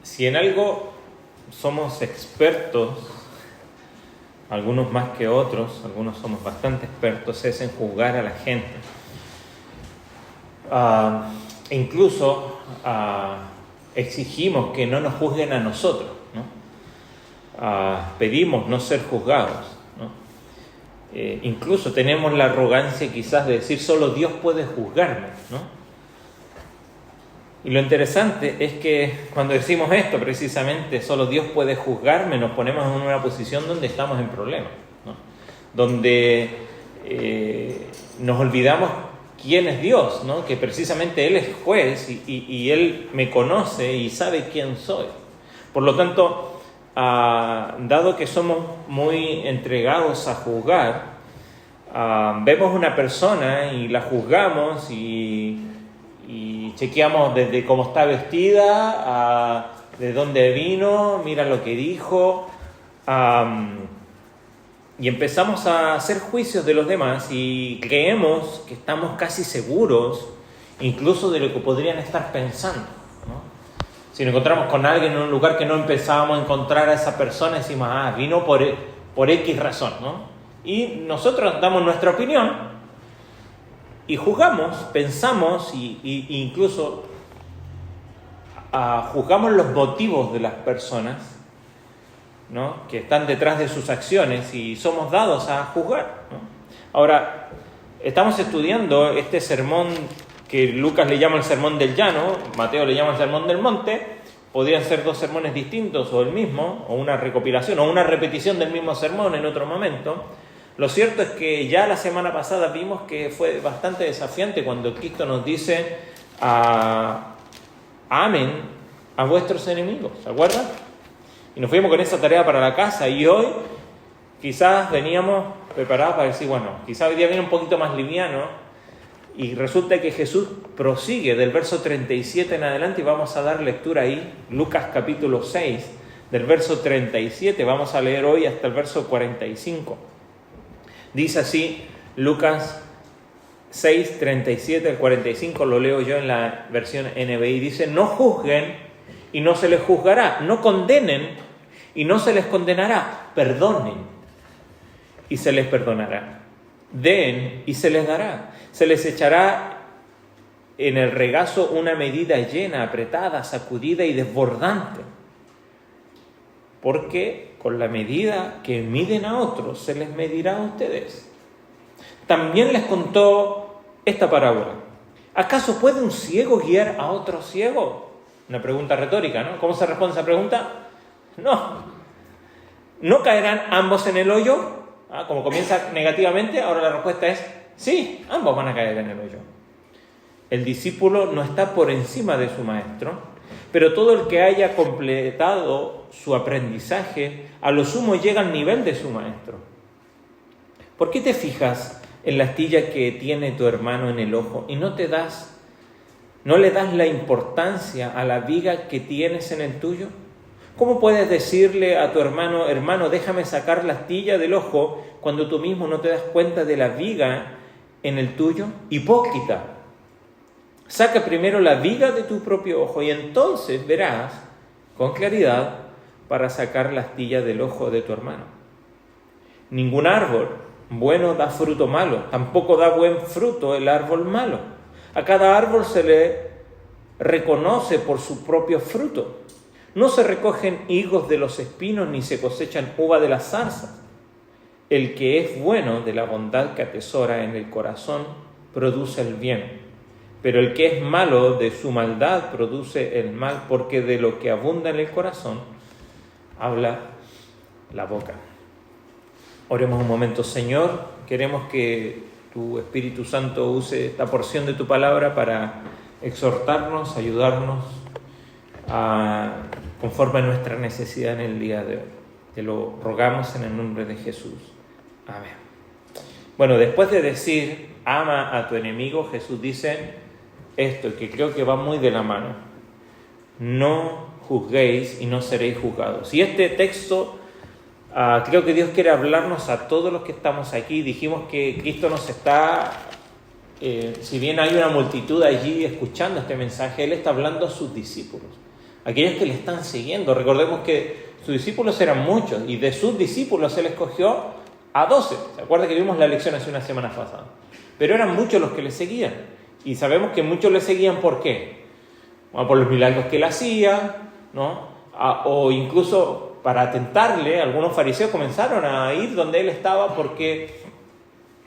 Si en algo somos expertos, algunos más que otros, algunos somos bastante expertos, es en juzgar a la gente. Incluso exigimos que no nos juzguen a nosotros, ¿no? Pedimos no ser juzgados, ¿no? Incluso tenemos la arrogancia quizás de decir solo Dios puede juzgarme, ¿no? Y lo interesante es que cuando decimos esto precisamente, solo Dios puede juzgarme, nos ponemos en una posición donde estamos en problemas, ¿no? Donde nos olvidamos quién es Dios, ¿no? Que precisamente Él es juez y Él me conoce y sabe quién soy. Por lo tanto, dado que somos muy entregados a juzgar, vemos una persona y la juzgamos y chequeamos desde cómo está vestida, de dónde vino, mira lo que dijo, y empezamos a hacer juicios de los demás y creemos que estamos casi seguros incluso de lo que podrían estar pensando, ¿no? Si nos encontramos con alguien en un lugar que no empezábamos a encontrar a esa persona, decimos, vino por X razón, ¿no? Y nosotros damos nuestra opinión y juzgamos, pensamos e incluso juzgamos los motivos de las personas, ¿no? Que están detrás de sus acciones y somos dados a juzgar, ¿no? Ahora, estamos estudiando este sermón que Lucas le llama el sermón del llano, Mateo le llama el sermón del monte. Podrían ser dos sermones distintos o el mismo, o una recopilación o una repetición del mismo sermón en otro momento. Lo cierto es que ya la semana pasada vimos que fue bastante desafiante cuando Cristo nos dice amen a vuestros enemigos, ¿se acuerdan? Y nos fuimos con esa tarea para la casa y hoy quizás veníamos preparados para decir, bueno, quizás hoy día viene un poquito más liviano y resulta que Jesús prosigue del verso 37 en adelante y vamos a dar lectura ahí, Lucas capítulo 6, del verso 37, vamos a leer hoy hasta el verso 45. Dice así, Lucas 6, 37 al 45, lo leo yo en la versión NBI, dice, no juzguen y no se les juzgará, no condenen y no se les condenará, perdonen y se les perdonará, den y se les dará, se les echará en el regazo una medida llena, apretada, sacudida y desbordante, porque con la medida que miden a otros, se les medirá a ustedes. También les contó esta parábola. ¿Acaso puede un ciego guiar a otro ciego? Una pregunta retórica, ¿no? ¿Cómo se responde esa pregunta? No. ¿No caerán ambos en el hoyo? Como comienza negativamente, ahora la respuesta es sí, ambos van a caer en el hoyo. El discípulo no está por encima de su maestro, pero todo el que haya completado su aprendizaje, a lo sumo llega al nivel de su maestro. ¿Por qué te fijas en la astilla que tiene tu hermano en el ojo y no le das la importancia a la viga que tienes en el tuyo? ¿Cómo puedes decirle a tu hermano, déjame sacar la astilla del ojo, cuando tú mismo no te das cuenta de la viga en el tuyo? Hipócrita. Saca primero la viga de tu propio ojo y entonces verás con claridad para sacar la astilla del ojo de tu hermano. Ningún árbol bueno da fruto malo, tampoco da buen fruto el árbol malo. A cada árbol se le reconoce por su propio fruto. No se recogen higos de los espinos ni se cosechan uva de las zarzas. El que es bueno de la bondad que atesora en el corazón produce el bien. Pero el que es malo de su maldad produce el mal, porque de lo que abunda en el corazón habla la boca. Oremos un momento. Señor, queremos que tu Espíritu Santo use esta porción de tu palabra para exhortarnos, ayudarnos conforme a nuestra necesidad en el día de hoy. Te lo rogamos en el nombre de Jesús. Amén. Bueno, después de decir, ama a tu enemigo, Jesús dice esto, que creo que va muy de la mano. No juzguéis y no seréis juzgados. Y este texto, creo que Dios quiere hablarnos a todos los que estamos aquí. Dijimos que Cristo nos está, si bien hay una multitud allí escuchando este mensaje, Él está hablando a sus discípulos. aquellos que le están siguiendo. Recordemos que sus discípulos eran muchos y de sus discípulos Él escogió a 12. ¿Se acuerda que vimos la lección hace una semana pasada? Pero eran muchos los que le seguían. Y sabemos que muchos le seguían ¿por qué? Bueno, por los milagros que Él hacía, ¿no? O incluso para atentarle, algunos fariseos comenzaron a ir donde Él estaba porque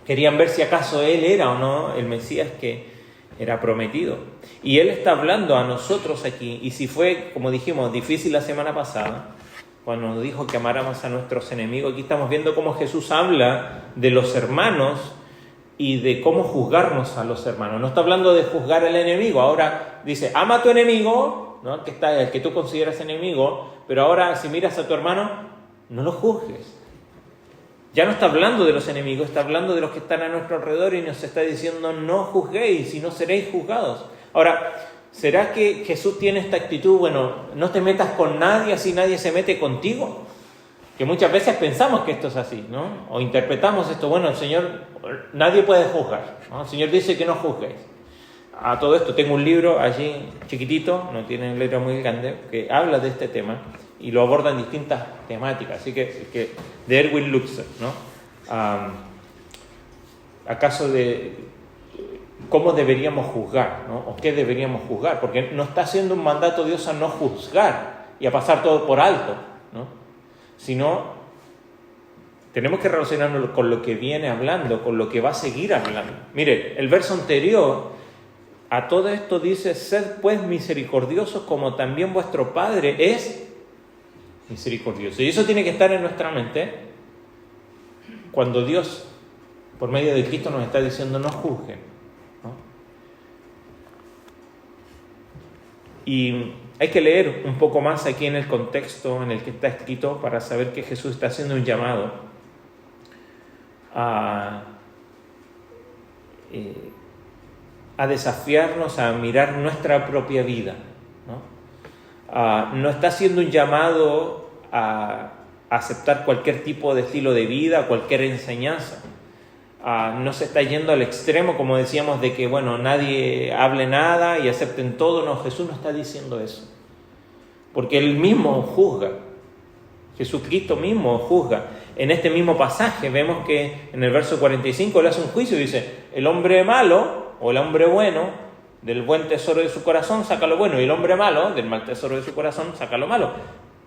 querían ver si acaso Él era o no el Mesías que era prometido. Y Él está hablando a nosotros aquí. Y si fue, como dijimos, difícil la semana pasada, cuando nos dijo que amáramos a nuestros enemigos, aquí estamos viendo cómo Jesús habla de los hermanos y de cómo juzgarnos a los hermanos. No está hablando de juzgar al enemigo. Ahora dice, ama a tu enemigo, ¿no? El que tú consideras enemigo, pero ahora si miras a tu hermano, no lo juzgues. Ya no está hablando de los enemigos, está hablando de los que están a nuestro alrededor y nos está diciendo, no juzguéis y no seréis juzgados. Ahora, ¿será que Jesús tiene esta actitud, bueno, no te metas con nadie, así nadie se mete contigo? Que muchas veces pensamos que esto es así, ¿no? O interpretamos esto, bueno, el Señor, nadie puede juzgar, ¿no? El Señor dice que no juzguéis. A todo esto tengo un libro allí chiquitito, no tiene letra muy grande, que habla de este tema y lo aborda en distintas temáticas, así que de Erwin Lutzer, ¿no? ¿Acaso de cómo deberíamos juzgar, ¿no? O qué deberíamos juzgar? Porque no está haciendo un mandato Dios a no juzgar y a pasar todo por alto, ¿no? Sino tenemos que relacionarnos con lo que viene hablando, con lo que va a seguir hablando. Mire, el verso anterior a todo esto dice, sed pues misericordiosos como también vuestro Padre es misericordioso. Y eso tiene que estar en nuestra mente cuando Dios, por medio de Cristo, nos está diciendo no juzguen, ¿no? Y hay que leer un poco más aquí en el contexto en el que está escrito para saber que Jesús está haciendo un llamado a desafiarnos a mirar nuestra propia vida, ¿no? No está haciendo un llamado a aceptar cualquier tipo de estilo de vida, cualquier enseñanza. No se está yendo al extremo, como decíamos, de que, bueno, nadie hable nada y acepten todo. No, Jesús no está diciendo eso. Porque Él mismo juzga. Jesucristo mismo juzga. En este mismo pasaje vemos que en el verso 45 Él hace un juicio y dice, el hombre malo o el hombre bueno, del buen tesoro de su corazón saca lo bueno, y el hombre malo, del mal tesoro de su corazón, saca lo malo.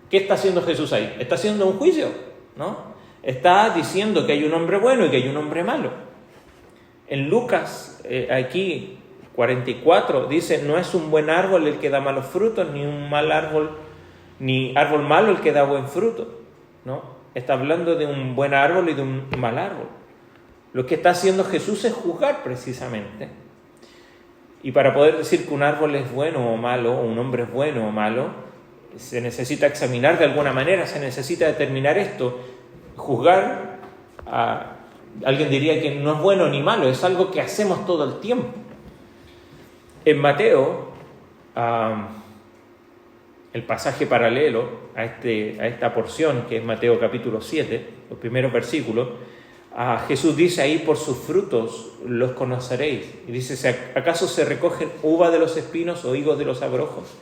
¿Qué está haciendo Jesús ahí? Está haciendo un juicio, ¿no? Está diciendo que hay un hombre bueno y que hay un hombre malo. En Lucas, aquí, 44, dice, no es un buen árbol el que da malos frutos, ni un mal árbol, ni árbol malo el que da buen fruto, ¿no? Está hablando de un buen árbol y de un mal árbol. Lo que está haciendo Jesús es juzgar precisamente. Y para poder decir que un árbol es bueno o malo, o un hombre es bueno o malo, se necesita examinar de alguna manera, se necesita determinar esto. Juzgar, alguien diría que no es bueno ni malo, es algo que hacemos todo el tiempo. En Mateo, el pasaje paralelo a esta porción, que es Mateo capítulo 7, los primeros versículos, Jesús dice ahí, por sus frutos los conoceréis. Y dice, ¿acaso se recogen uva de los espinos o higos de los abrojos?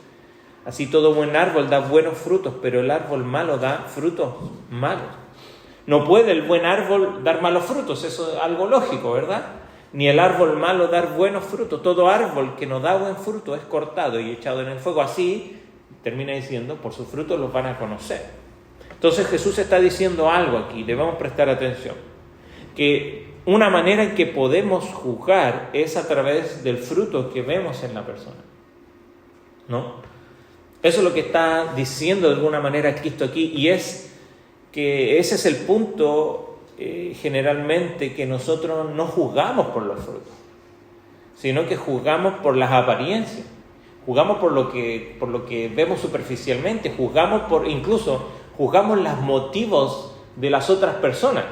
Así todo buen árbol da buenos frutos, pero el árbol malo da frutos malos. No puede el buen árbol dar malos frutos, eso es algo lógico, ¿verdad? Ni el árbol malo dar buenos frutos. Todo árbol que no da buen fruto es cortado y echado en el fuego. Así, termina diciendo, por sus frutos los van a conocer. Entonces Jesús está diciendo algo aquí, debemos prestar atención. Que una manera en que podemos juzgar es a través del fruto que vemos en la persona, ¿no? Eso es lo que está diciendo de alguna manera Cristo aquí, y es que ese es el punto generalmente, que nosotros no juzgamos por los frutos, sino que juzgamos por las apariencias, juzgamos por lo que vemos superficialmente, juzgamos los motivos de las otras personas,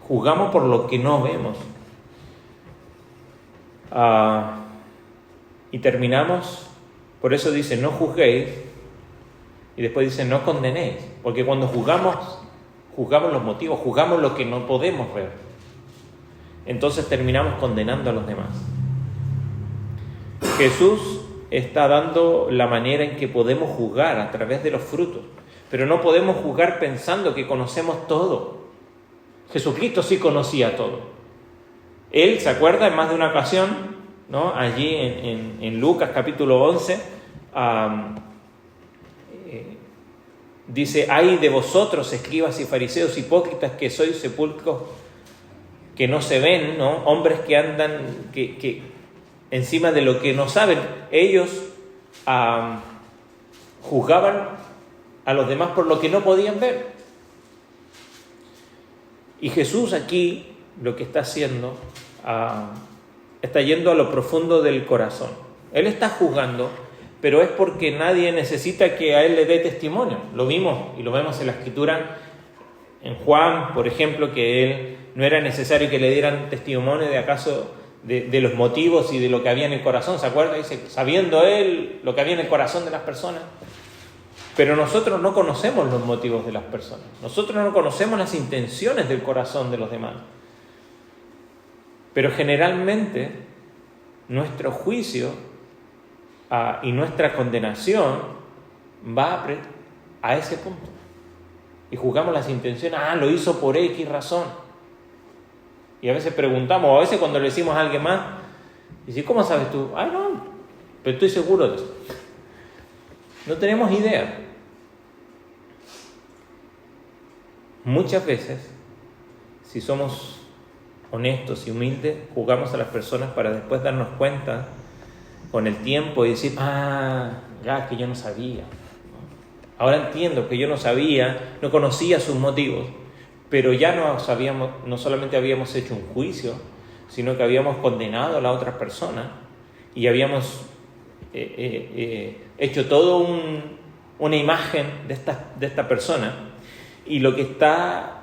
juzgamos por lo que no vemos. Y terminamos, por eso dice, no juzguéis, y después dice, no condenéis, porque cuando juzgamos los motivos, juzgamos lo que no podemos ver, entonces terminamos condenando a los demás. Jesús está dando la manera en que podemos juzgar a través de los frutos. Pero no podemos juzgar pensando que conocemos todo. Jesucristo sí conocía todo. Él, ¿se acuerda? En más de una ocasión, ¿no? Allí en Lucas capítulo 11, dice: ay de vosotros, escribas y fariseos hipócritas, que sois sepulcros que no se ven, ¿no? Hombres que andan que encima de lo que no saben. Ellos juzgaban a los demás por lo que no podían ver. Y Jesús aquí lo que está haciendo, está yendo a lo profundo del corazón. Él está juzgando, pero es porque nadie necesita que a él le dé testimonio. Lo vimos y lo vemos en la Escritura, en Juan, por ejemplo, que él no era necesario que le dieran testimonio de acaso de los motivos y de lo que había en el corazón. ¿Se acuerda? Dice, sabiendo él lo que había en el corazón de las personas. Pero nosotros no conocemos los motivos de las personas. Nosotros no conocemos las intenciones del corazón de los demás. Pero generalmente nuestro juicio y nuestra condenación va a ese punto. Y juzgamos las intenciones. Lo hizo por X razón. Y a veces preguntamos, o a veces cuando le decimos a alguien más, dice, ¿cómo sabes tú? No, pero estoy seguro de eso. No tenemos idea. Muchas veces, si somos honestos y humildes, juzgamos a las personas para después darnos cuenta con el tiempo y decir, ya que yo no sabía. Ahora entiendo que yo no sabía, no conocía sus motivos, pero ya no solamente habíamos hecho un juicio, sino que habíamos condenado a la otra persona y habíamos hecho todo una imagen de esta persona. Y lo que está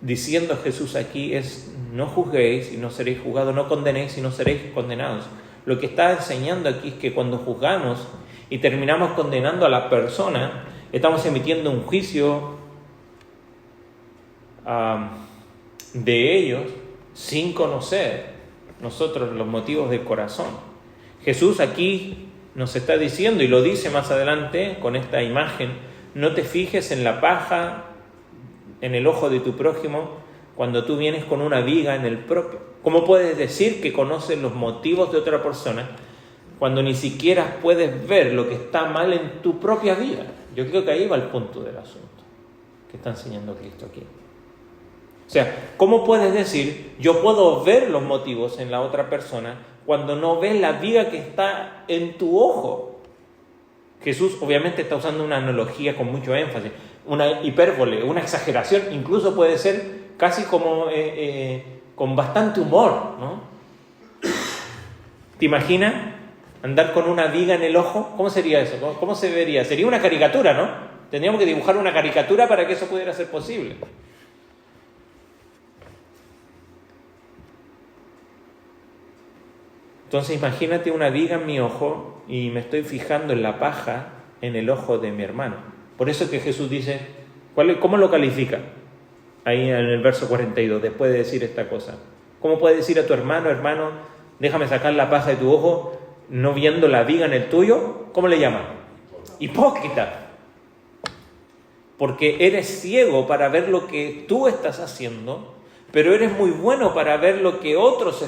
diciendo Jesús aquí es: no juzguéis y no seréis juzgados, no condenéis y no seréis condenados. Lo que está enseñando aquí es que cuando juzgamos y terminamos condenando a la persona, estamos emitiendo un juicio de ellos sin conocer nosotros los motivos del corazón. Jesús aquí nos está diciendo, y lo dice más adelante con esta imagen: no te fijes en la paja en el ojo de tu prójimo cuando tú vienes con una viga en el propio. ¿Cómo puedes decir que conoces los motivos de otra persona cuando ni siquiera puedes ver lo que está mal en tu propia vida? Yo creo que ahí va el punto del asunto que está enseñando Cristo aquí. O sea, ¿cómo puedes decir, yo puedo ver los motivos en la otra persona cuando no ves la viga que está en tu ojo? Jesús obviamente está usando una analogía con mucho énfasis, una hipérbole, una exageración, incluso puede ser casi como con bastante humor, ¿no? ¿Te imaginas andar con una viga en el ojo? ¿Cómo sería eso? ¿Cómo se vería? Sería una caricatura, ¿no? Tendríamos que dibujar una caricatura para que eso pudiera ser posible. Entonces imagínate una viga en mi ojo y me estoy fijando en la paja en el ojo de mi hermano. Por eso que Jesús dice, ¿cómo lo califica? Ahí en el verso 42, después de decir esta cosa. ¿Cómo puedes decir a tu hermano, déjame sacar la paja de tu ojo, no viendo la viga en el tuyo? ¿Cómo le llama? Hipócrita. Porque eres ciego para ver lo que tú estás haciendo, pero eres muy bueno para ver lo que otros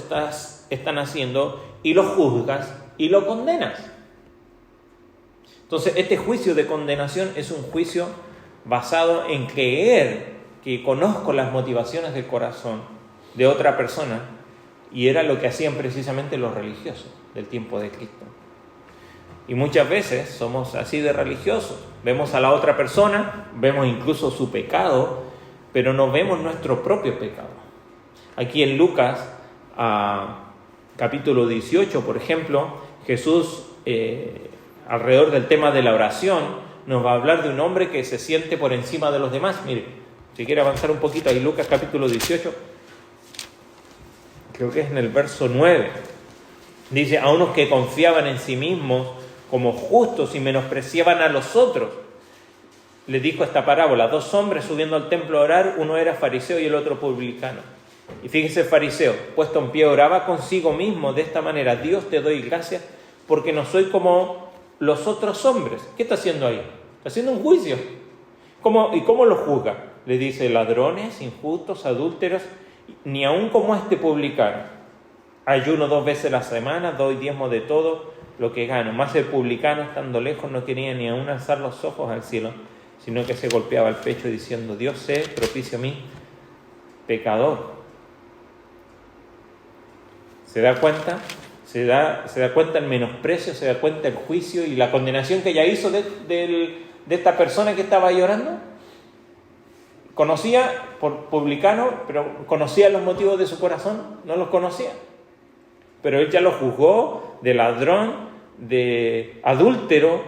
están haciendo y lo juzgas y lo condenas. Entonces, este juicio de condenación es un juicio basado en creer que conozco las motivaciones del corazón de otra persona, y era lo que hacían precisamente los religiosos del tiempo de Cristo. Y muchas veces somos así de religiosos. Vemos a la otra persona, vemos incluso su pecado, pero no vemos nuestro propio pecado. Aquí en Lucas, capítulo 18, por ejemplo, Jesús, alrededor del tema de la oración, nos va a hablar de un hombre que se siente por encima de los demás. Mire, si quiere avanzar un poquito, ahí Lucas capítulo 18, creo que es en el verso 9, dice, a unos que confiaban en sí mismos como justos y menospreciaban a los otros, les dijo esta parábola: 2 hombres subiendo al templo a orar, uno era fariseo y el otro publicano. Y fíjese, el fariseo, puesto en pie, oraba consigo mismo de esta manera: Dios, te doy gracias porque no soy como los otros hombres. ¿Qué está haciendo ahí? Está haciendo un juicio. ¿Y cómo lo juzga? Le dice ladrones, injustos, adúlteros, ni aun como este publicano. Ayuno 2 veces a la semana, doy diezmo de todo lo que gano. Más el publicano, estando lejos, no quería ni aun alzar los ojos al cielo, sino que se golpeaba el pecho diciendo: Dios sé propicio a mí, pecador. ¿Se da cuenta? Se da cuenta el menosprecio, se da cuenta el juicio y la condenación que ella hizo de esta persona que estaba llorando. Conocía por publicano, pero conocía los motivos de su corazón, no los conocía. Pero él ya lo juzgó de ladrón, de adúltero,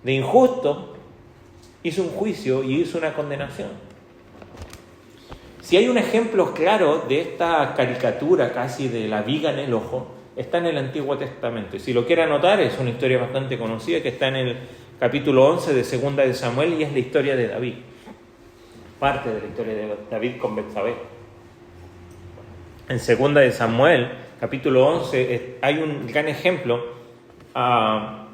de injusto. Hizo un juicio y hizo una condenación. Si hay un ejemplo claro de esta caricatura casi de la viga en el ojo, está en el Antiguo Testamento. Y si lo quiere anotar, es una historia bastante conocida que está en el capítulo 11 de Segunda de Samuel y es la historia de David. Parte de la historia de David con Betsabé. En Segunda de Samuel, capítulo 11, hay un gran ejemplo. La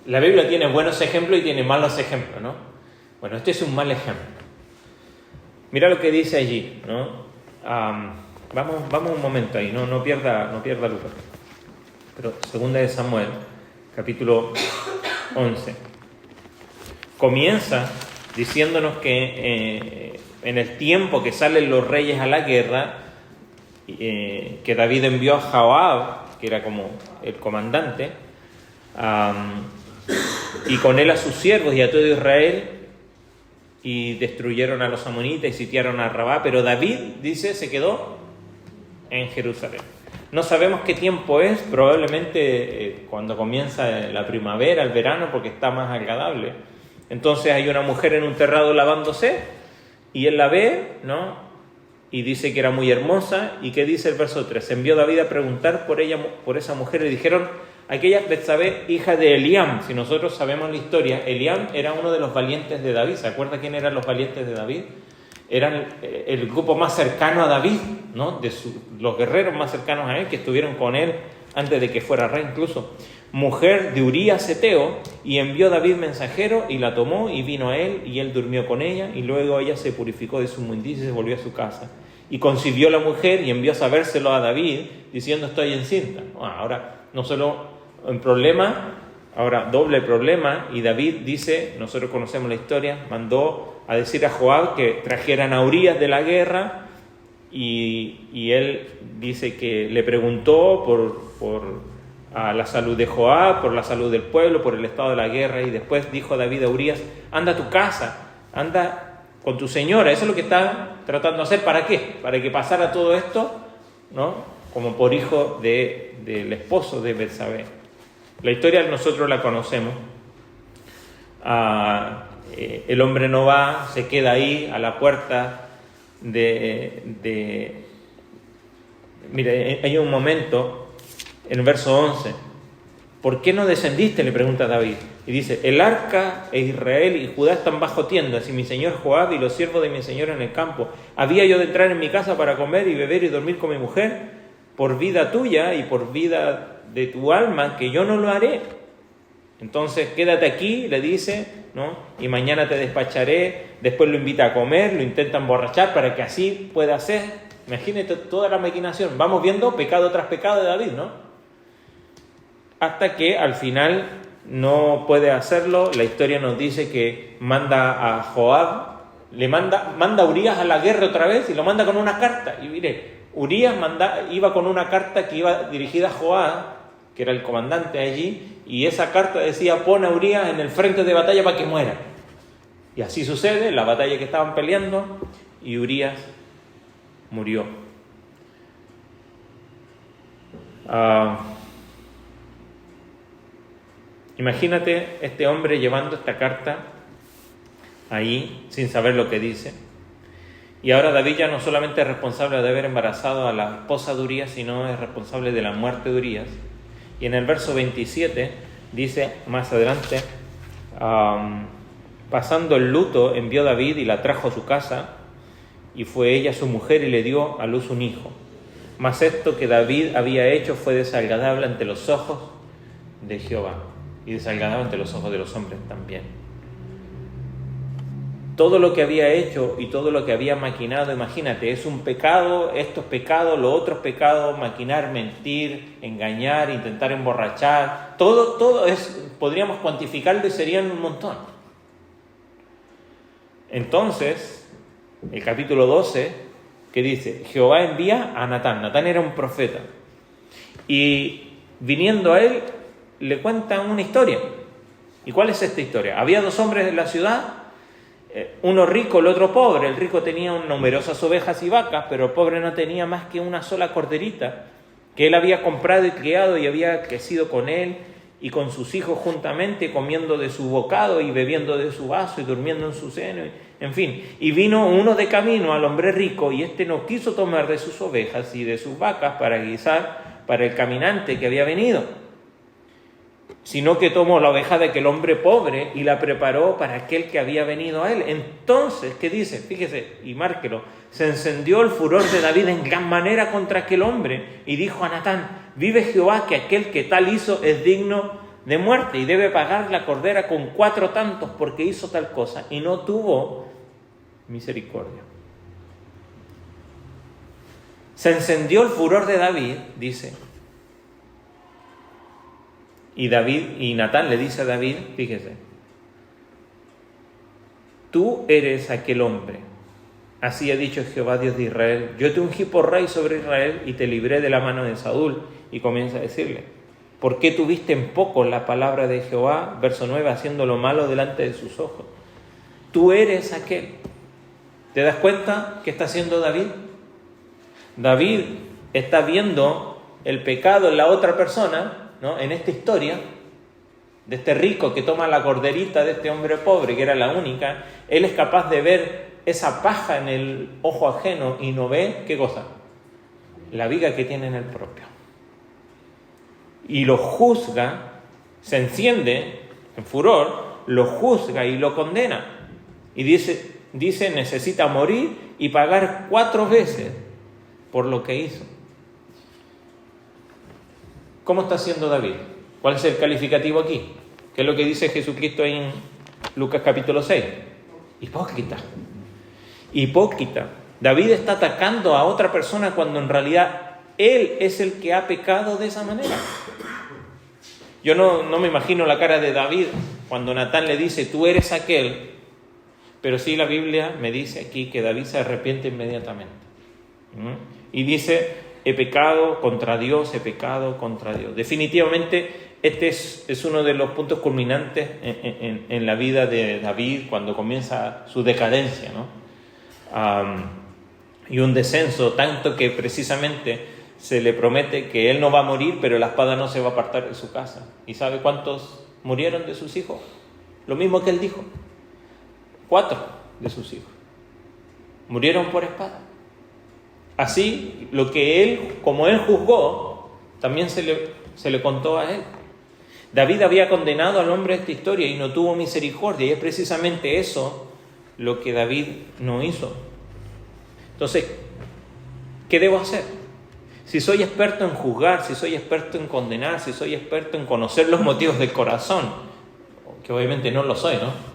Biblia tiene buenos ejemplos y tiene malos ejemplos, ¿no? Bueno, este es un mal ejemplo. Mira lo que dice allí, ¿no? Vamos un momento ahí, no pierda Lucas. Pero Segunda de Samuel, capítulo 11, comienza diciéndonos que en el tiempo que salen los reyes a la guerra, que David envió a Joab, que era como el comandante, y con él a sus siervos y a todo Israel, y destruyeron a los amonitas y sitiaron a Rabá, pero David, dice, se quedó en Jerusalén. No sabemos qué tiempo es, probablemente cuando comienza la primavera, el verano, porque está más agradable. Entonces hay una mujer en un terrado lavándose y él la ve, ¿no? Y dice que era muy hermosa. ¿Y qué dice el verso 3? Envió David a preguntar por ella, por esa mujer, y dijeron: aquella Betsabé, hija de Eliam. Si nosotros sabemos la historia, Eliam era uno de los valientes de David. ¿Se acuerda quién eran los valientes de David? Eran el grupo más cercano a David, ¿no? Los guerreros más cercanos a él, que estuvieron con él antes de que fuera rey incluso. Mujer de Urías Eteo, y envió David mensajero, y la tomó, y vino a él, y él durmió con ella, y luego ella se purificó de su inmundicia y se volvió a su casa. Y concibió la mujer, y envió a sabérselo a David, diciendo: estoy encinta. Ahora, no solo un problema, ahora doble problema, y David dice, nosotros conocemos la historia, mandó a decir a Joab que trajeran a Urías de la guerra, y él dice que le preguntó por la salud de Joab, por la salud del pueblo, por el estado de la guerra, y después dijo David a Urías: anda a tu casa, anda con tu señora. Eso es lo que está tratando de hacer. ¿Para qué? Para que pasara todo esto, ¿no? Como por hijo del esposo de Betsabé. La historia nosotros la conocemos. El hombre no va, se queda ahí a la puerta Mire, hay un momento en el verso 11: ¿por qué no descendiste?, le pregunta David. Y dice: el arca e Israel y Judá están bajo tiendas, y mi señor Joab y los siervos de mi señor en el campo. ¿Había yo de entrar en mi casa para comer y beber y dormir con mi mujer? Por vida tuya y por vida de tu alma, que yo no lo haré. Entonces quédate aquí, le dice, ¿no? Y mañana te despacharé. Después lo invita a comer, lo intenta emborrachar para que así pueda hacer. Imagínate toda la maquinación. Vamos viendo pecado tras pecado de David, ¿no? Hasta que al final no puede hacerlo. La historia nos dice que manda a Joab, manda a Urías a la guerra otra vez y lo manda con una carta. Y mire, Urías iba con una carta que iba dirigida a Joab, que era el comandante allí, y esa carta decía: pon a Urías en el frente de batalla para que muera. Y así sucede, la batalla que estaban peleando, y Urías murió. Imagínate este hombre llevando esta carta ahí sin saber lo que dice. Y ahora David ya no solamente es responsable de haber embarazado a la esposa de Urías, sino es responsable de la muerte de Urías. Y en el verso 27 dice más adelante: pasando el luto, envió David y la trajo a su casa, y fue ella su mujer y le dio a luz un hijo. Mas esto que David había hecho fue desagradable ante los ojos de Jehová y desalgado ante los ojos de los hombres también. Todo lo que había hecho y todo lo que había maquinado, imagínate, es un pecado, esto es pecado, lo otro es pecado, maquinar, mentir, engañar, intentar emborrachar, todo es, podríamos cuantificarlo y serían un montón. Entonces, el capítulo 12, que dice, Jehová envía a Natán. Natán era un profeta. Y viniendo a él, le cuentan una historia. ¿Y cuál es esta historia? Había dos hombres en la ciudad, uno rico, el otro pobre. El rico tenía numerosas ovejas y vacas, pero el pobre no tenía más que una sola corderita, que él había comprado y criado y había crecido con él y con sus hijos juntamente, comiendo de su bocado y bebiendo de su vaso y durmiendo en su seno, en fin. Y vino uno de camino al hombre rico, y éste no quiso tomar de sus ovejas y de sus vacas para guisar para el caminante que había venido, sino que tomó la oveja de aquel hombre pobre y la preparó para aquel que había venido a él. Entonces, ¿qué dice? Fíjese y márquelo. Se encendió el furor de David en gran manera contra aquel hombre y dijo a Natán: vive Jehová que aquel que tal hizo es digno de muerte y debe pagar la cordera con 4 tantos porque hizo tal cosa y no tuvo misericordia. Se encendió el furor de David, dice. Y Natán le dice a David, fíjese, tú eres aquel hombre, así ha dicho Jehová Dios de Israel, yo te ungí por rey sobre Israel y te libré de la mano de Saúl. Y comienza a decirle, ¿por qué tuviste en poco la palabra de Jehová? Verso 9, haciendo lo malo delante de sus ojos. Tú eres aquel. ¿Te das cuenta qué está haciendo David? David está viendo el pecado en la otra persona, ¿no? En esta historia de este rico que toma la corderita de este hombre pobre, que era la única, él es capaz de ver esa paja en el ojo ajeno y no ve, ¿qué cosa? La viga que tiene en el propio. Y lo juzga, se enciende en furor, lo juzga y lo condena. Y dice necesita morir y pagar 4 veces por lo que hizo. ¿Cómo está haciendo David? ¿Cuál es el calificativo aquí? ¿Qué es lo que dice Jesucristo en Lucas capítulo 6? Hipócrita. Hipócrita. David está atacando a otra persona cuando en realidad él es el que ha pecado de esa manera. Yo no me imagino la cara de David cuando Natán le dice, tú eres aquel, pero sí la Biblia me dice aquí que David se arrepiente inmediatamente. Y dice, he pecado contra Dios, he pecado contra Dios. Definitivamente este es uno de los puntos culminantes en la vida de David cuando comienza su decadencia, ¿no? Y un descenso, tanto que precisamente se le promete que él no va a morir, pero la espada no se va a apartar de su casa. ¿Y sabe cuántos murieron de sus hijos? Lo mismo que él dijo. 4 de sus hijos murieron por espada. Así, lo que él, como él juzgó, también se le contó a él. David había condenado al hombre de esta historia y no tuvo misericordia, y es precisamente eso lo que David no hizo. Entonces, ¿qué debo hacer? Si soy experto en juzgar, si soy experto en condenar, si soy experto en conocer los motivos del corazón, que obviamente no lo soy, ¿no?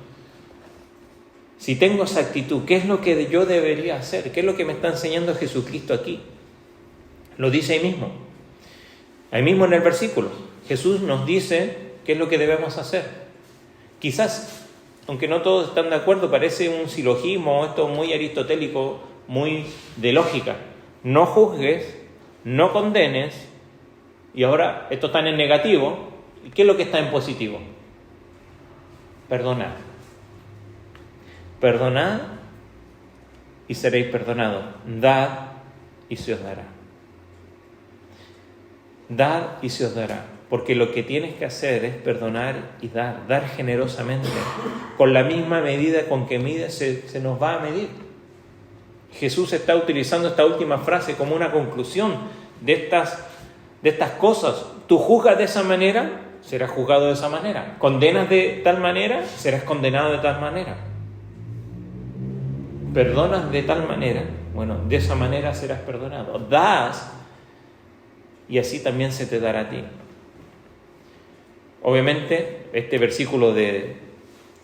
Si tengo esa actitud, ¿qué es lo que yo debería hacer? ¿Qué es lo que me está enseñando Jesucristo aquí? Lo dice ahí mismo en el versículo. Jesús nos dice qué es lo que debemos hacer. Quizás, aunque no todos están de acuerdo, parece un silogismo, esto muy aristotélico, muy de lógica. No juzgues, no condenes, y ahora esto está en negativo. ¿Y qué es lo que está en positivo? Perdonar. Perdonad y seréis perdonados. Dad y se os dará. Dad y se os dará. Porque lo que tienes que hacer es perdonar y dar generosamente. Con la misma medida con que mides, se nos va a medir. Jesús está utilizando esta última frase como una conclusión de estas cosas. Tú juzgas de esa manera, serás juzgado de esa manera. Condenas de tal manera, serás condenado de tal manera. Perdonas de tal manera, bueno, de esa manera serás perdonado. Das y así también se te dará a ti. Obviamente, este versículo de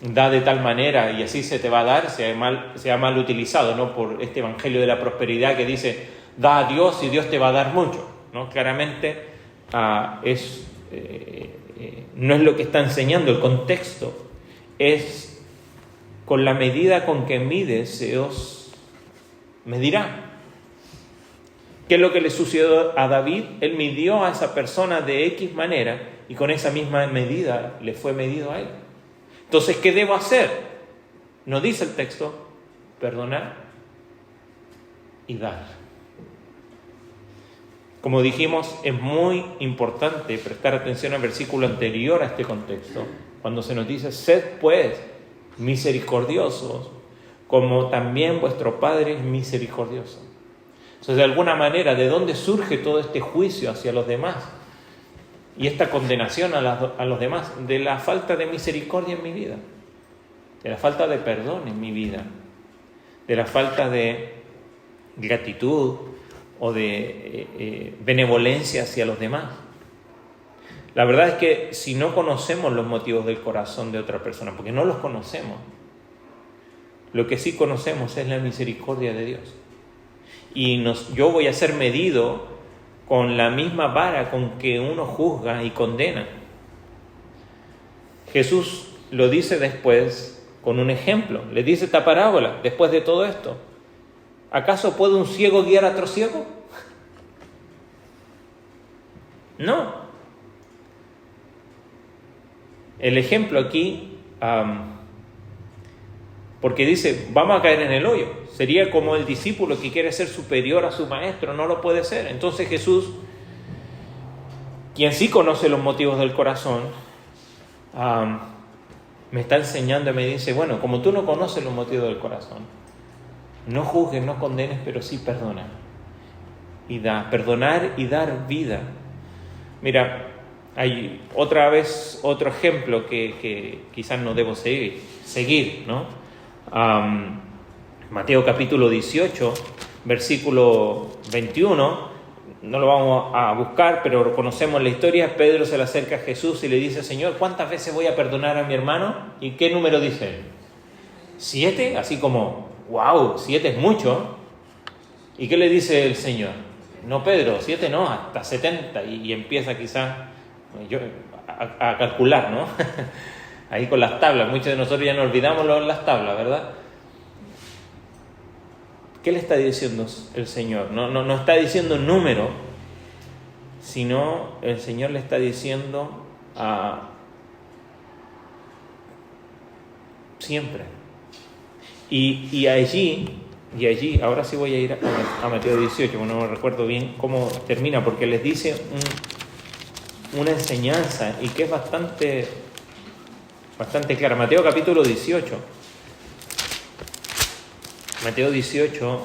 da de tal manera y así se te va a dar, se ha mal utilizado, ¿no? Por este evangelio de la prosperidad que dice, da a Dios y Dios te va a dar mucho, ¿no? Claramente no es lo que está enseñando el contexto, es con la medida con que mides se os medirá. ¿Qué es lo que le sucedió a David? Él midió a esa persona de X manera y con esa misma medida le fue medido a él. Entonces, ¿qué debo hacer? Nos dice el texto, perdonar y dar. Como dijimos, es muy importante prestar atención al versículo anterior a este contexto, cuando se nos dice, sed pues misericordiosos, como también vuestro Padre es misericordioso. Entonces, de alguna manera, ¿de dónde surge todo este juicio hacia los demás? Y esta condenación a los demás, de la falta de misericordia en mi vida, de la falta de perdón en mi vida, de la falta de gratitud o de benevolencia hacia los demás. La verdad es que si no conocemos los motivos del corazón de otra persona, porque no los conocemos, lo que sí conocemos es la misericordia de Dios. Y yo voy a ser medido con la misma vara con que uno juzga y condena. Jesús lo dice después con un ejemplo. Le dice esta parábola después de todo esto. ¿Acaso puede un ciego guiar a otro ciego? No. El ejemplo aquí, porque dice, vamos a caer en el hoyo. Sería como el discípulo que quiere ser superior a su maestro, no lo puede ser. Entonces Jesús, quien sí conoce los motivos del corazón, me está enseñando y me dice, bueno, como tú no conoces los motivos del corazón, no juzgues, no condenes, pero sí perdona. Y perdonar y dar vida. Mira, hay otra vez otro ejemplo que quizás no debo seguir, ¿no? Mateo capítulo 18, versículo 21, no lo vamos a buscar, pero conocemos la historia. Pedro se le acerca a Jesús y le dice, Señor, ¿cuántas veces voy a perdonar a mi hermano? ¿Y qué número dice él? 7, así como, wow, 7 es mucho. ¿Y qué le dice el Señor? No, Pedro, 7 no, hasta 70, y empieza quizás a calcular, ¿no? Ahí con las tablas, muchos de nosotros ya nos olvidamos las tablas, ¿verdad? ¿Qué le está diciendo el Señor? No está diciendo un número, sino el Señor le está diciendo siempre. Y allí, ahora sí voy a ir a Mateo 18, bueno, no recuerdo bien cómo termina, porque les dice una enseñanza y que es bastante clara. Mateo capítulo 18. Mateo 18,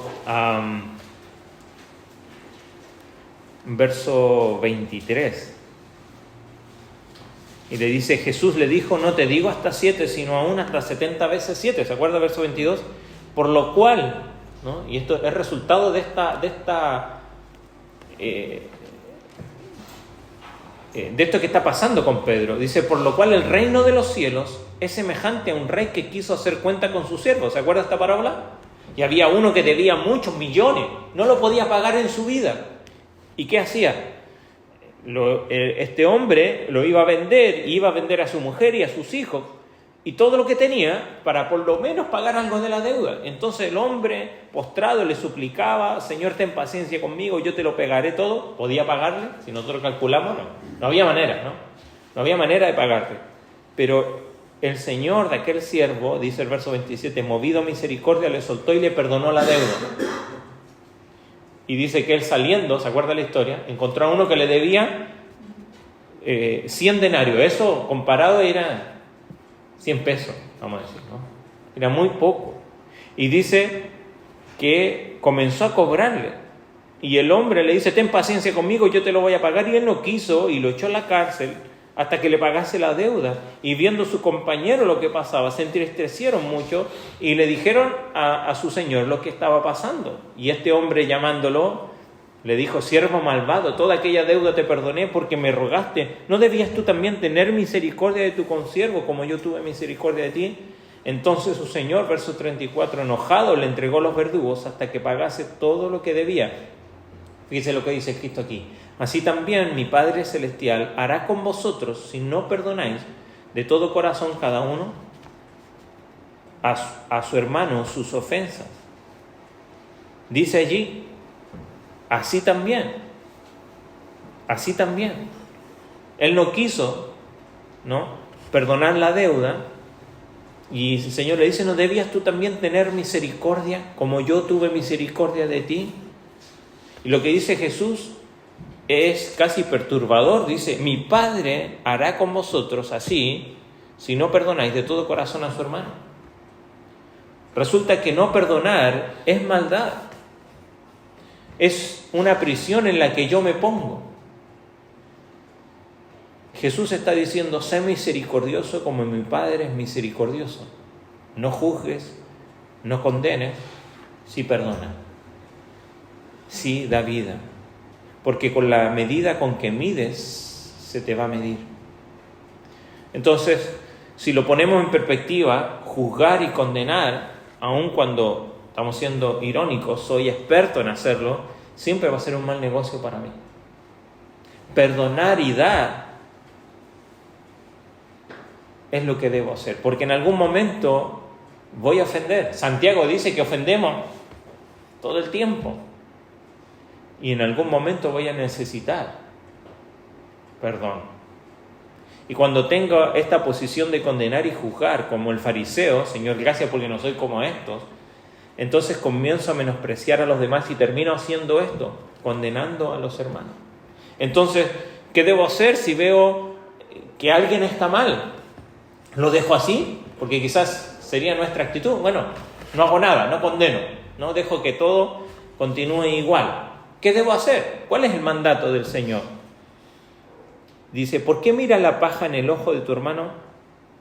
verso 23. Y le dice, Jesús le dijo, no te digo hasta 7, sino aún hasta 70 veces 7. ¿Se acuerda verso 22? Por lo cual, ¿no? Y esto es resultado de esto que está pasando con Pedro. Dice, por lo cual el reino de los cielos es semejante a un rey que quiso hacer cuenta con sus siervos. ¿Se acuerda esta parábola? Y había uno que debía muchos millones, no lo podía pagar en su vida. ¿Y qué hacía? Este hombre lo iba a vender a su mujer y a sus hijos y todo lo que tenía para por lo menos pagar algo de la deuda. Entonces el hombre postrado le suplicaba, Señor, ten paciencia conmigo, yo te lo pagaré todo. ¿Podía pagarle? Si nosotros calculamos, no había manera, ¿no? No había manera de pagarle. Pero el Señor de aquel siervo, dice el verso 27, movido a misericordia, le soltó y le perdonó la deuda. Y dice que él saliendo, ¿se acuerda la historia? Encontró a uno que le debía 100 denarios. Eso comparado era 100 pesos, vamos a decir, ¿no? Era muy poco. Y dice que comenzó a cobrarle. Y el hombre le dice, ten paciencia conmigo, yo te lo voy a pagar. Y él no quiso y lo echó a la cárcel hasta que le pagase la deuda. Y viendo su compañero lo que pasaba, se entristecieron mucho y le dijeron a su señor lo que estaba pasando. Y este hombre, llamándolo, Le dijo: siervo malvado, toda aquella deuda te perdoné porque me rogaste. ¿No debías tú también tener misericordia de tu consiervo como yo tuve misericordia de ti? Entonces su señor, verso 34, enojado, le entregó los verdugos hasta que pagase todo lo que debía. Fíjese lo que dice Cristo aquí. Así también mi Padre Celestial hará con vosotros si no perdonáis de todo corazón cada uno a su hermano sus ofensas. Dice allí, así también. Él no quiso, ¿no?, perdonar la deuda, y el Señor le dice: ¿no debías tú también tener misericordia como yo tuve misericordia de ti? Y lo que dice Jesús es casi perturbador. Dice: mi Padre hará con vosotros así si no perdonáis de todo corazón a su hermano. Resulta que no perdonar es maldad. Es una prisión en la que yo me pongo. Jesús está diciendo: sé misericordioso como mi Padre es misericordioso. No juzgues, no condenes, sí perdona, sí da vida. Porque con la medida con que mides, se te va a medir. Entonces, si lo ponemos en perspectiva, juzgar y condenar, aun cuando estamos siendo irónicos, soy experto en hacerlo, siempre va a ser un mal negocio para mí. Perdonar y dar es lo que debo hacer, porque en algún momento voy a ofender. Santiago dice que ofendemos todo el tiempo, y en algún momento voy a necesitar perdón. Y cuando tengo esta posición de condenar y juzgar como el fariseo, Señor, gracias porque no soy como estos, entonces comienzo a menospreciar a los demás y termino haciendo esto, condenando a los hermanos. Entonces, ¿qué debo hacer si veo que alguien está mal? ¿Lo dejo así? Porque quizás sería nuestra actitud. Bueno, no hago nada, no condeno, no dejo que todo continúe igual. ¿Qué debo hacer? ¿Cuál es el mandato del Señor? Dice: ¿por qué miras la paja en el ojo de tu hermano,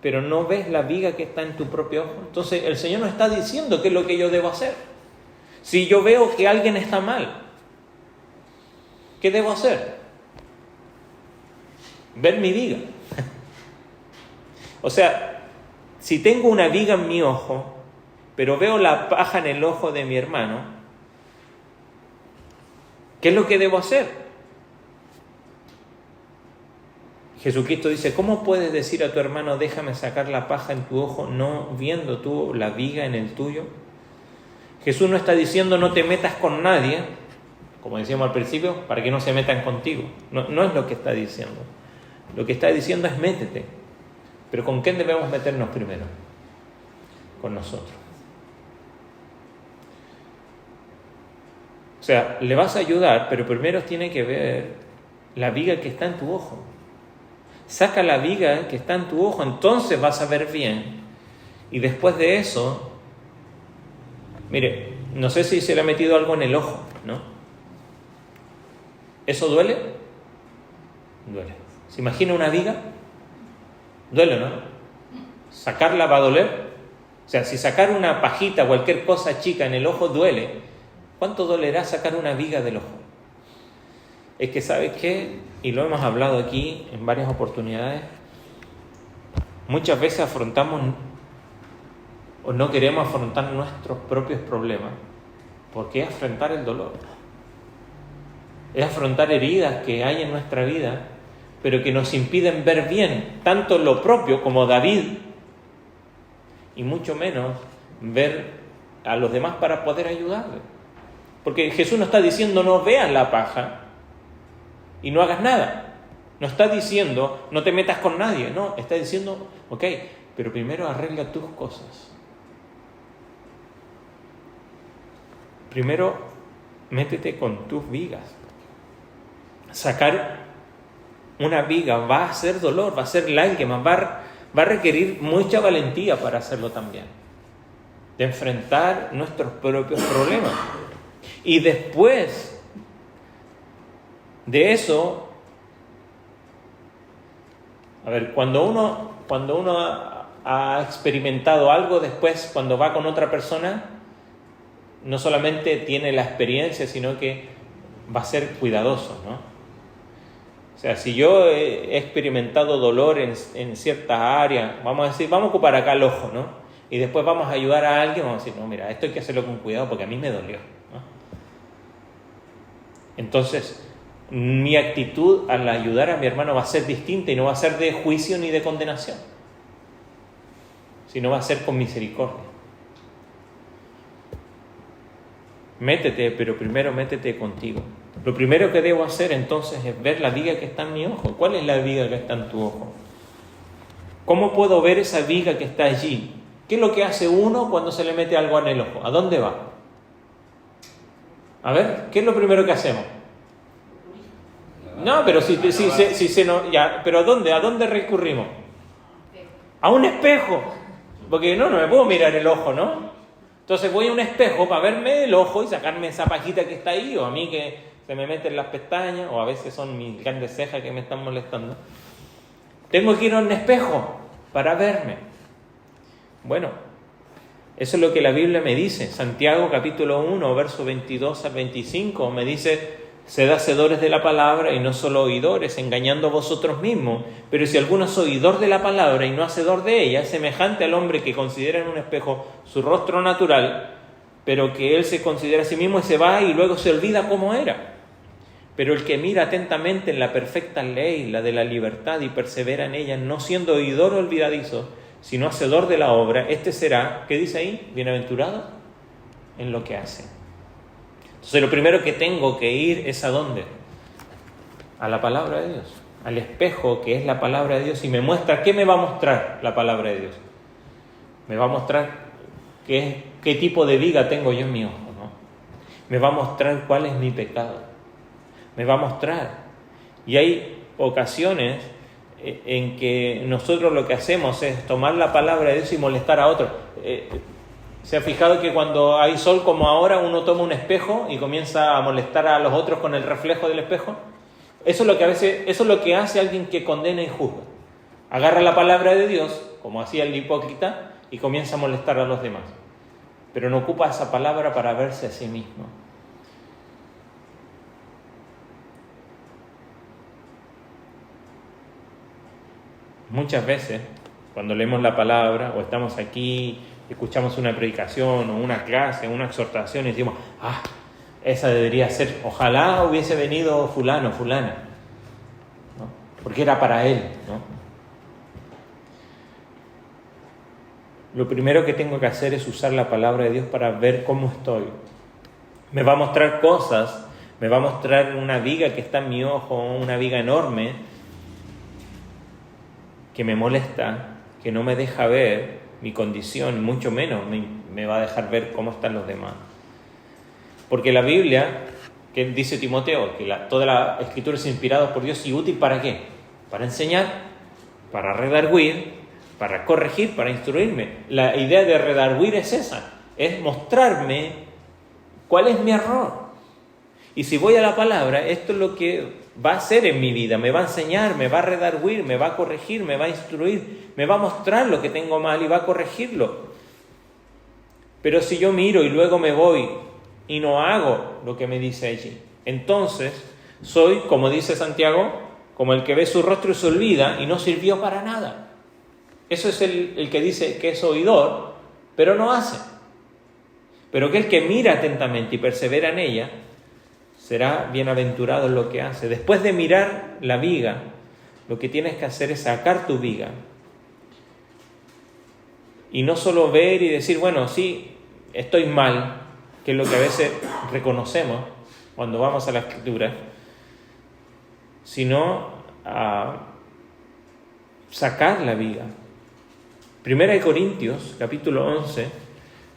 pero no ves la viga que está en tu propio ojo? Entonces el Señor nos está diciendo qué es lo que yo debo hacer. Si yo veo que alguien está mal, ¿qué debo hacer? Ver mi viga. O sea, si tengo una viga en mi ojo, pero veo la paja en el ojo de mi hermano, ¿qué es lo que debo hacer? Jesucristo dice: ¿cómo puedes decir a tu hermano, déjame sacar la paja en tu ojo, no viendo tú la viga en el tuyo? Jesús no está diciendo no te metas con nadie, como decíamos al principio, para que no se metan contigo. No es lo que está diciendo. Lo que está diciendo es métete. Pero ¿con quién debemos meternos primero? Con nosotros. O sea, le vas a ayudar, pero primero tiene que ver la viga que está en tu ojo. Saca la viga que está en tu ojo, entonces vas a ver bien. Y después de eso, mire, no sé si se le ha metido algo en el ojo, ¿no? ¿Eso duele? Duele. ¿Se imagina una viga? Duele, ¿no? ¿Sacarla va a doler? O sea, si sacar una pajita, cualquier cosa chica en el ojo duele, ¿cuánto dolerá sacar una viga del ojo? Es que, ¿sabes qué? Y lo hemos hablado aquí en varias oportunidades, muchas veces afrontamos o no queremos afrontar nuestros propios problemas, porque es afrontar el dolor, es afrontar heridas que hay en nuestra vida, pero que nos impiden ver bien tanto lo propio como David, y mucho menos ver a los demás para poder ayudarles. Porque Jesús no está diciendo no veas la paja y no hagas nada. No está diciendo no te metas con nadie. No, está diciendo, ok, pero primero arregla tus cosas. Primero métete con tus vigas. Sacar una viga va a hacer dolor, va a ser lágrimas, va a requerir mucha valentía para hacerlo también. De enfrentar nuestros propios problemas. Y después de eso, a ver, cuando uno ha experimentado algo, después cuando va con otra persona, no solamente tiene la experiencia, sino que va a ser cuidadoso, ¿no? O sea, si yo he experimentado dolor en cierta área, vamos a decir, vamos a ocupar acá el ojo, ¿no? Y después vamos a ayudar a alguien, vamos a decir, no, mira, esto hay que hacerlo con cuidado porque a mí me dolió, ¿no? Entonces, mi actitud al ayudar a mi hermano va a ser distinta y no va a ser de juicio ni de condenación, sino va a ser con misericordia. Métete, pero primero métete contigo. Lo primero que debo hacer entonces es ver la viga que está en mi ojo. ¿Cuál es la viga que está en tu ojo? ¿Cómo puedo ver esa viga que está allí? ¿Qué es lo que hace uno cuando se le mete algo en el ojo? ¿A dónde va? A ver, ¿qué es lo primero que hacemos? No, pero pero ¿a dónde recurrimos? A un espejo. Porque no me puedo mirar el ojo, ¿no? Entonces voy a un espejo para verme el ojo y sacarme esa pajita que está ahí, o a mí que se me meten las pestañas, o a veces son mis grandes cejas que me están molestando. Tengo que ir a un espejo para verme. Bueno, eso es lo que la Biblia me dice. Santiago capítulo 1, verso 22 al 25, me dice: sed hacedores de la palabra y no solo oidores, engañando a vosotros mismos. Pero si alguno es oidor de la palabra y no hacedor de ella, es semejante al hombre que considera en un espejo su rostro natural, pero que él se considera a sí mismo y se va y luego se olvida cómo era. Pero el que mira atentamente en la perfecta ley, la de la libertad, y persevera en ella, no siendo oidor olvidadizo, sino hacedor de la obra, este será, ¿qué dice ahí? Bienaventurado en lo que hace. Entonces lo primero que tengo que ir es ¿a dónde? A la palabra de Dios, al espejo que es la palabra de Dios, y me muestra. ¿Qué me va a mostrar la palabra de Dios? Me va a mostrar qué tipo de viga tengo yo en mi ojo, ¿no? Me va a mostrar cuál es mi pecado. Me va a mostrar. Y hay ocasiones en que nosotros lo que hacemos es tomar la palabra de Dios y molestar a otros. ¿Se ha fijado que cuando hay sol como ahora uno toma un espejo y comienza a molestar a los otros con el reflejo del espejo? Eso es lo que hace alguien que condena y juzga. Agarra la palabra de Dios, como hacía el hipócrita, y comienza a molestar a los demás. Pero no ocupa esa palabra para verse a sí mismo. Muchas veces, cuando leemos la palabra o estamos aquí, escuchamos una predicación o una clase, una exhortación y decimos: esa debería ser, ojalá hubiese venido fulano, fulana, ¿no? Porque era para él, ¿no? Lo primero que tengo que hacer es usar la palabra de Dios para ver cómo estoy. Me va a mostrar cosas, me va a mostrar una viga que está en mi ojo, una viga enorme, que me molesta, que no me deja ver mi condición, mucho menos me va a dejar ver cómo están los demás. Porque la Biblia, que dice Timoteo, que toda la Escritura es inspirada por Dios y útil ¿para qué? Para enseñar, para redarguir, para corregir, para instruirme. La idea de redarguir es esa, es mostrarme cuál es mi error. Y si voy a la palabra, esto es lo que va a hacer en mi vida, me va a enseñar, me va a redarguir, me va a corregir, me va a instruir, me va a mostrar lo que tengo mal y va a corregirlo. Pero si yo miro y luego me voy y no hago lo que me dice allí, entonces soy, como dice Santiago, como el que ve su rostro y se olvida y no sirvió para nada. Eso es el que dice que es oidor, pero no hace. Pero que el que mira atentamente y persevera en ella, será bienaventurado en lo que hace. Después de mirar la viga, lo que tienes que hacer es sacar tu viga. Y no solo ver y decir, bueno, sí, estoy mal, que es lo que a veces reconocemos cuando vamos a la Escritura, sino a sacar la viga. 1 Corintios, capítulo 11,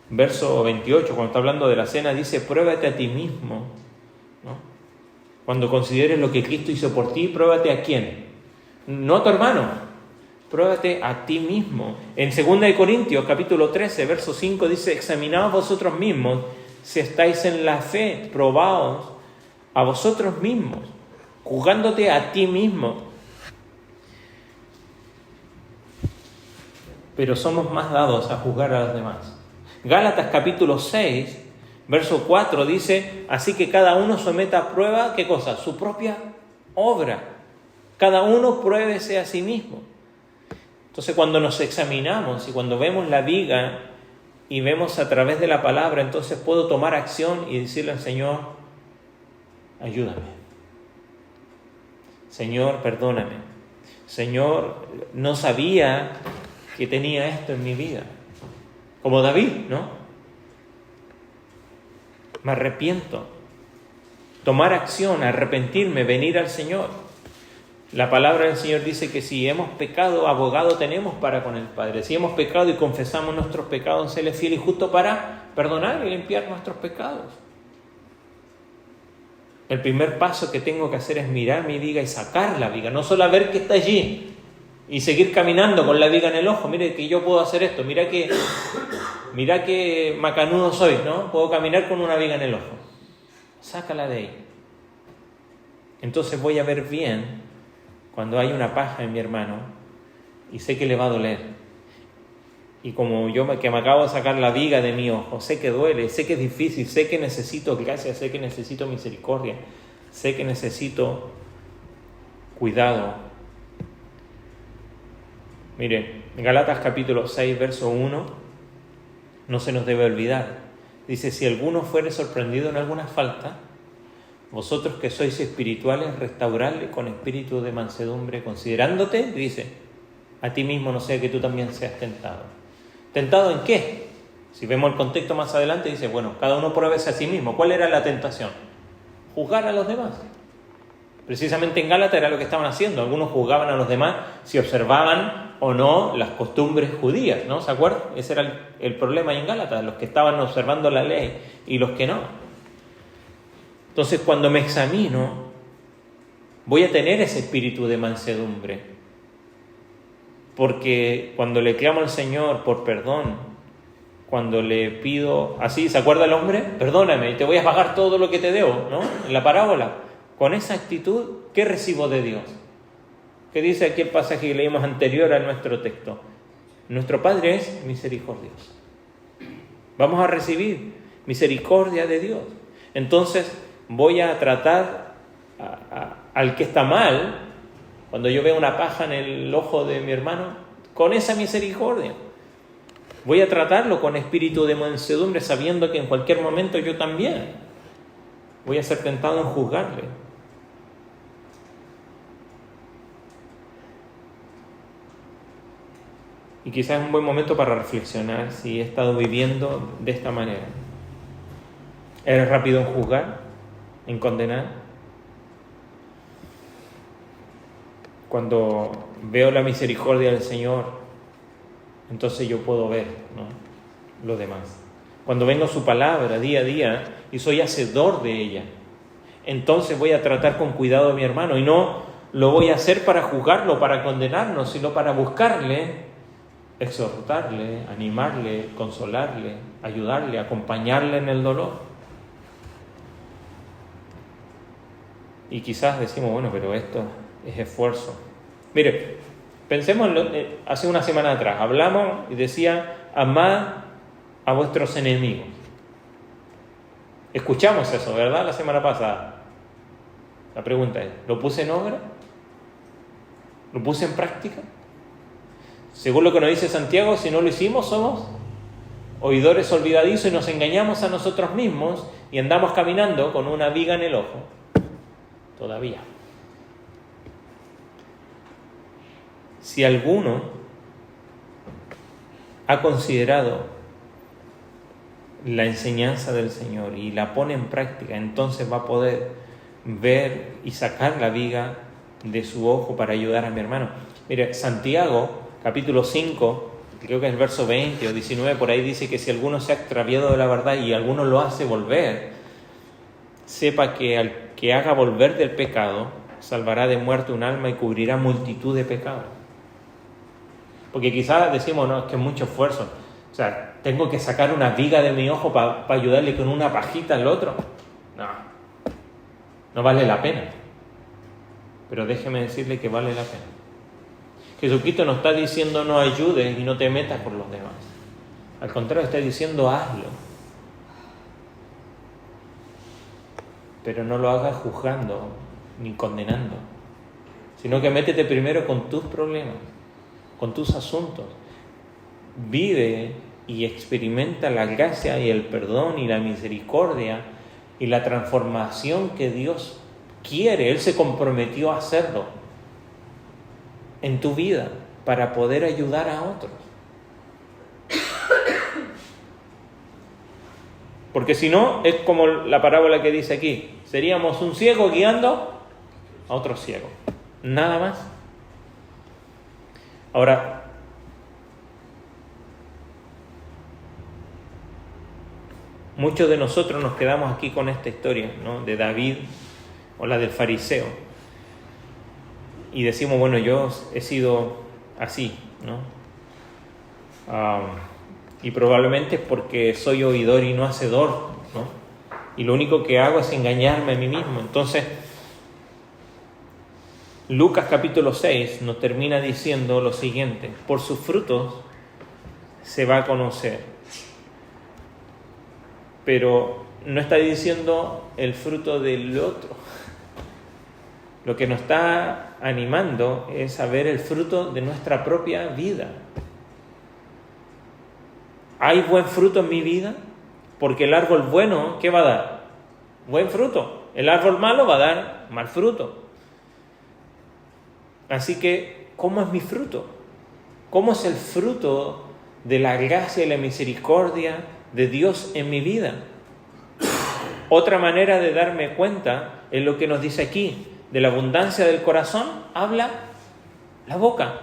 verso 28, cuando está hablando de la cena, dice: pruébate a ti mismo, ¿no? Cuando consideres lo que Cristo hizo por ti, pruébate a quién. No a tu hermano, pruébate a ti mismo. En 2 Corintios, capítulo 13, verso 5, dice: examinaos vosotros mismos si estáis en la fe, probaos a vosotros mismos, juzgándote a ti mismo. Pero somos más dados a juzgar a los demás. Gálatas capítulo 6, Verso 4 dice, así que cada uno someta a prueba, ¿qué cosa? Su propia obra. Cada uno pruébese a sí mismo. Entonces cuando nos examinamos y cuando vemos la viga y vemos a través de la palabra, entonces puedo tomar acción y decirle al Señor, ayúdame. Señor, perdóname. Señor, no sabía que tenía esto en mi vida. Como David, ¿no? Me arrepiento. Tomar acción, arrepentirme, venir al Señor. La palabra del Señor dice que si hemos pecado, abogado tenemos para con el Padre. Si hemos pecado y confesamos nuestros pecados, Él es fiel y justo para perdonar y limpiar nuestros pecados. El primer paso que tengo que hacer es mirar mi viga y sacar la viga, no solo ver que está allí y seguir caminando con la viga en el ojo. Mire que yo puedo hacer esto, mira que macanudo soy, ¿no? Puedo caminar con una viga en el ojo. Sácala de ahí. Entonces voy a ver bien cuando hay una paja en mi hermano y sé que le va a doler. Y como que me acabo de sacar la viga de mi ojo, sé que duele, sé que es difícil, sé que necesito gracia, sé que necesito misericordia, sé que necesito cuidado. Mire, en Gálatas capítulo 6, verso 1, no se nos debe olvidar. Dice, si alguno fuere sorprendido en alguna falta, vosotros que sois espirituales, restauradle con espíritu de mansedumbre, considerándote, dice, a ti mismo, no sea que tú también seas tentado. ¿Tentado en qué? Si vemos el contexto más adelante, dice, bueno, cada uno pruébese a sí mismo. ¿Cuál era la tentación? Juzgar a los demás. Precisamente en Gálatas era lo que estaban haciendo. Algunos juzgaban a los demás si observaban o no las costumbres judías, ¿no? ¿Se acuerdan? Ese era el problema en Gálatas, los que estaban observando la ley y los que no. Entonces, cuando me examino, voy a tener ese espíritu de mansedumbre. Porque cuando le clamo al Señor por perdón, cuando le pido, así, ¿se acuerda el hombre? Perdóname, y te voy a pagar todo lo que te debo, ¿no? En la parábola. Con esa actitud, ¿qué recibo de Dios? ¿Qué dice aquí el pasaje que leímos anterior a nuestro texto? Nuestro Padre es misericordioso. Vamos a recibir misericordia de Dios. Entonces, voy a tratar al que está mal, cuando yo veo una paja en el ojo de mi hermano, con esa misericordia. Voy a tratarlo con espíritu de mansedumbre, sabiendo que en cualquier momento yo también voy a ser tentado en juzgarle. Y quizás es un buen momento para reflexionar si he estado viviendo de esta manera. ¿Eres rápido en juzgar, en condenar? Cuando veo la misericordia del Señor, entonces yo puedo ver, ¿no?, lo demás. Cuando vengo a su palabra día a día y soy hacedor de ella, entonces voy a tratar con cuidado a mi hermano y no lo voy a hacer para juzgarlo, para condenarlo, sino para buscarle, exhortarle, animarle, consolarle, ayudarle, acompañarle en el dolor. Y quizás decimos, bueno, pero esto es esfuerzo. Mire, pensemos hace una semana atrás, hablamos y decía, amad a vuestros enemigos. Escuchamos eso, ¿verdad? La semana pasada. La pregunta es, ¿lo puse en obra? ¿Lo puse en práctica? Según lo que nos dice Santiago, si no lo hicimos, somos oidores olvidadizos y nos engañamos a nosotros mismos y andamos caminando con una viga en el ojo. Todavía. Si alguno ha considerado la enseñanza del Señor y la pone en práctica, entonces va a poder ver y sacar la viga de su ojo para ayudar a mi hermano. Mire, Santiago, capítulo 5, creo que es el verso 20 o 19, por ahí dice que si alguno se ha extraviado de la verdad y alguno lo hace volver, sepa que al que haga volver del pecado, salvará de muerte un alma y cubrirá multitud de pecados. Porque quizás decimos, no, es que es mucho esfuerzo. O sea, ¿tengo que sacar una viga de mi ojo para ayudarle con una pajita al otro? No vale la pena. Pero déjeme decirle que vale la pena. Jesucristo no está diciendo no ayudes y no te metas por los demás. Al contrario, está diciendo hazlo. pero no lo hagas juzgando ni condenando, sino que métete primero con tus problemas, con tus asuntos. Vive y experimenta la gracia y el perdón y la misericordia y la transformación que Dios quiere. Él se comprometió a hacerlo en tu vida para poder ayudar a otros. Porque si no, es como la parábola que dice aquí, seríamos un ciego guiando a otro ciego, nada más. Ahora, muchos de nosotros nos quedamos aquí con esta historia, ¿no?, de David o la del fariseo, y decimos, bueno, yo he sido así, ¿no? Y probablemente es porque soy oidor y no hacedor, ¿no? Y lo único que hago es engañarme a mí mismo. Entonces, Lucas capítulo 6 nos termina diciendo lo siguiente: por sus frutos se va a conocer. Pero no está diciendo el fruto del otro. Lo que nos está animando es a ver el fruto de nuestra propia vida. ¿Hay buen fruto en mi vida? Porque el árbol bueno, ¿qué va a dar? Buen fruto. El árbol malo va a dar mal fruto. Así que, ¿cómo es mi fruto? ¿Cómo es el fruto de la gracia y la misericordia de Dios en mi vida? Otra manera de darme cuenta es lo que nos dice aquí: de la abundancia del corazón habla la boca.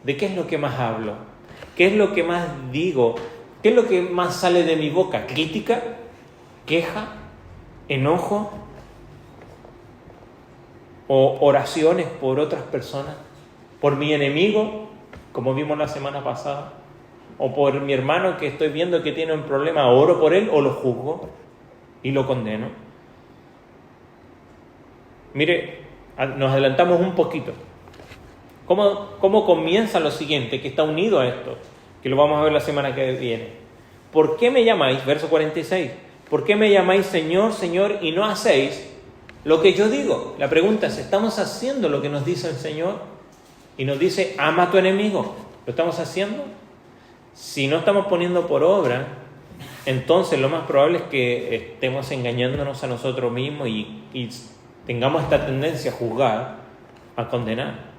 ¿De qué es lo que más hablo? ¿Qué es lo que más digo? ¿Qué es lo que más sale de mi boca? ¿Crítica? ¿Queja? ¿Enojo? ¿O oraciones por otras personas? ¿Por mi enemigo, como vimos la semana pasada? ¿O por mi hermano que estoy viendo que tiene un problema? ¿Oro por él o lo juzgo y lo condeno? Mire, nos adelantamos un poquito. ¿Cómo comienza lo siguiente, que está unido a esto? Que lo vamos a ver la semana que viene. ¿Por qué me llamáis? Verso 46. ¿Por qué me llamáis Señor, Señor, y no hacéis lo que yo digo? La pregunta es, ¿estamos haciendo lo que nos dice el Señor? Y nos dice, ama a tu enemigo. ¿Lo estamos haciendo? Si no estamos poniendo por obra, entonces lo más probable es que estemos engañándonos a nosotros mismos y tengamos esta tendencia a juzgar, a condenar.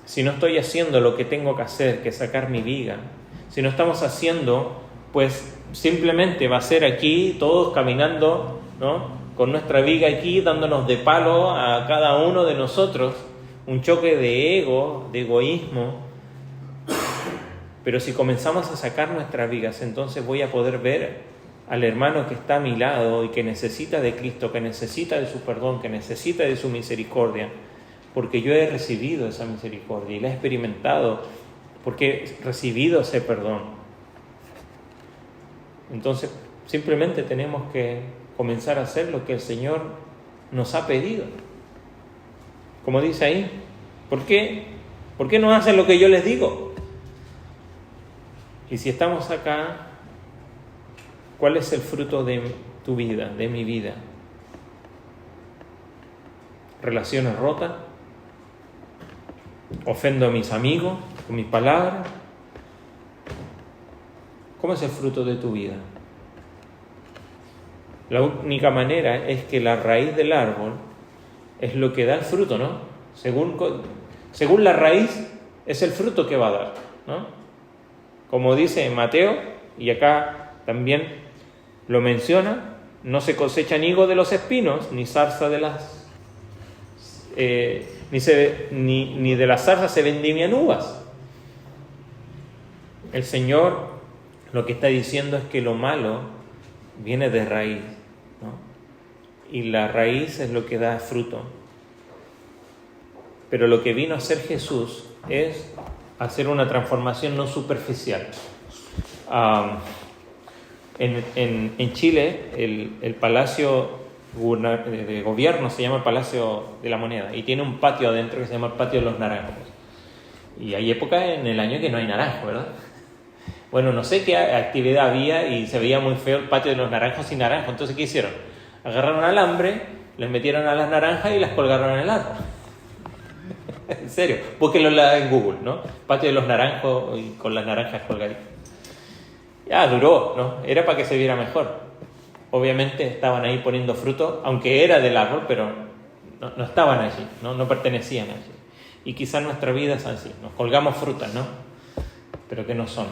Si no estoy haciendo lo que tengo que hacer, que es sacar mi viga, si no estamos haciendo, pues simplemente va a ser aquí todos caminando, ¿no?, con nuestra viga aquí, dándonos de palo a cada uno de nosotros, un choque de ego, de egoísmo. Pero si comenzamos a sacar nuestras vigas, entonces voy a poder ver al hermano que está a mi lado y que necesita de Cristo, que necesita de su perdón, que necesita de su misericordia, porque yo he recibido esa misericordia y la he experimentado, porque he recibido ese perdón. Entonces, simplemente tenemos que comenzar a hacer lo que el Señor nos ha pedido. Como dice ahí, ¿por qué? ¿Por qué no hacen lo que yo les digo? Y si estamos acá, ¿cuál es el fruto de tu vida, de mi vida? ¿Relaciones rotas? ¿Ofendo a mis amigos con mis palabras? ¿Cómo es el fruto de tu vida? La única manera es que la raíz del árbol es lo que da el fruto, ¿no? Según la raíz es el fruto que va a dar, ¿no? Como dice en Mateo, y acá también lo menciona, no se cosechan higo de los espinos, ni zarza de las ni de las zarzas se vendimian uvas. El Señor lo que está diciendo es que lo malo viene de raíz, ¿no? Y la raíz es lo que da fruto. Pero lo que vino a hacer Jesús es hacer una transformación no superficial. En Chile, el Palacio de Gobierno se llama el Palacio de la Moneda y tiene un patio adentro que se llama el Patio de los Naranjos. Y hay épocas en el año que no hay naranjo, ¿verdad? Bueno, no sé qué actividad había y se veía muy feo el patio de los naranjos sin naranjos. Entonces, ¿qué hicieron? Agarraron alambre, les metieron a las naranjas y las colgaron en el árbol. En serio, búsquenlo en Google, ¿no? Patio de los naranjos y con las naranjas colgaditas. Ya duró, ¿no? Era para que se viera mejor. Obviamente estaban ahí poniendo fruto, aunque era del árbol, pero no estaban allí, no pertenecían allí. Y quizás nuestra vida es así, nos colgamos frutas, ¿no? Pero que no son.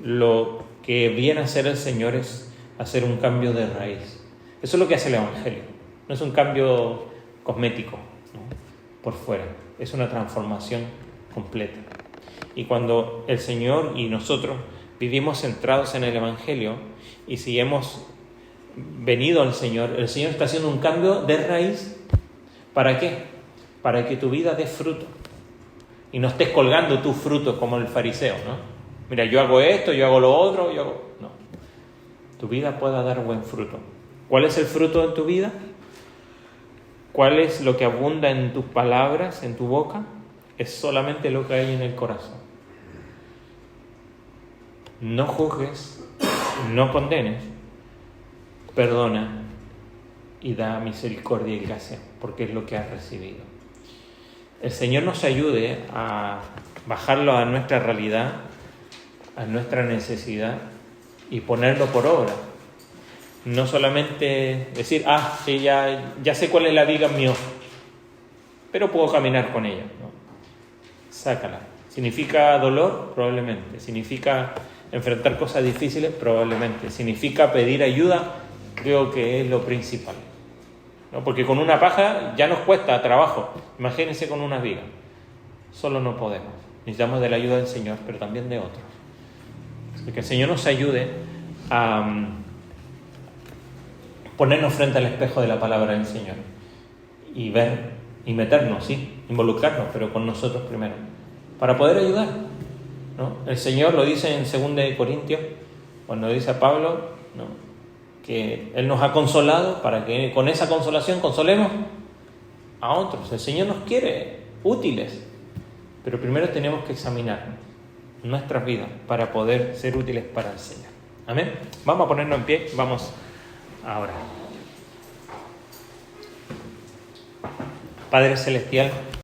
Lo que viene a hacer el Señor es hacer un cambio de raíz. Eso es lo que hace el Evangelio. No es un cambio cosmético, ¿no? Por fuera. Es una transformación completa. Y cuando el Señor y nosotros vivimos centrados en el Evangelio, y si hemos venido al Señor, el Señor está haciendo un cambio de raíz. ¿Para qué? Para que tu vida dé fruto. Y no estés colgando tu fruto como el fariseo, ¿no? Mira, yo hago esto, yo hago lo otro, No. Tu vida pueda dar buen fruto. ¿Cuál es el fruto de tu vida? ¿Cuál es lo que abunda en tus palabras, en tu boca? Es solamente lo que hay en el corazón. No juzgues, no condenes, perdona y da misericordia y gracia, porque es lo que has recibido. El Señor nos ayude a bajarlo a nuestra realidad, a nuestra necesidad y ponerlo por obra. No solamente decir, sí, ya sé cuál es la viga en mi ojo, pero puedo caminar con ella, ¿no? Sácala. ¿Significa dolor? Probablemente. ¿Significa enfrentar cosas difíciles? Probablemente. ¿Significa pedir ayuda? Creo que es lo principal, ¿no? Porque con una paja ya nos cuesta trabajo. Imagínense con una viga. Solo no podemos. Necesitamos de la ayuda del Señor, pero también de otros. Así que el Señor nos ayude a ponernos frente al espejo de la palabra del Señor y ver y meternos, sí, involucrarnos, pero con nosotros primero, para poder ayudar, ¿no? El Señor lo dice en 2 Corintios, cuando dice a Pablo, ¿no?, que Él nos ha consolado para que con esa consolación consolemos a otros. El Señor nos quiere útiles, pero primero tenemos que examinar nuestras vidas para poder ser útiles para el Señor. Amén. Vamos a ponernos en pie, vamos a orar. Padre Celestial,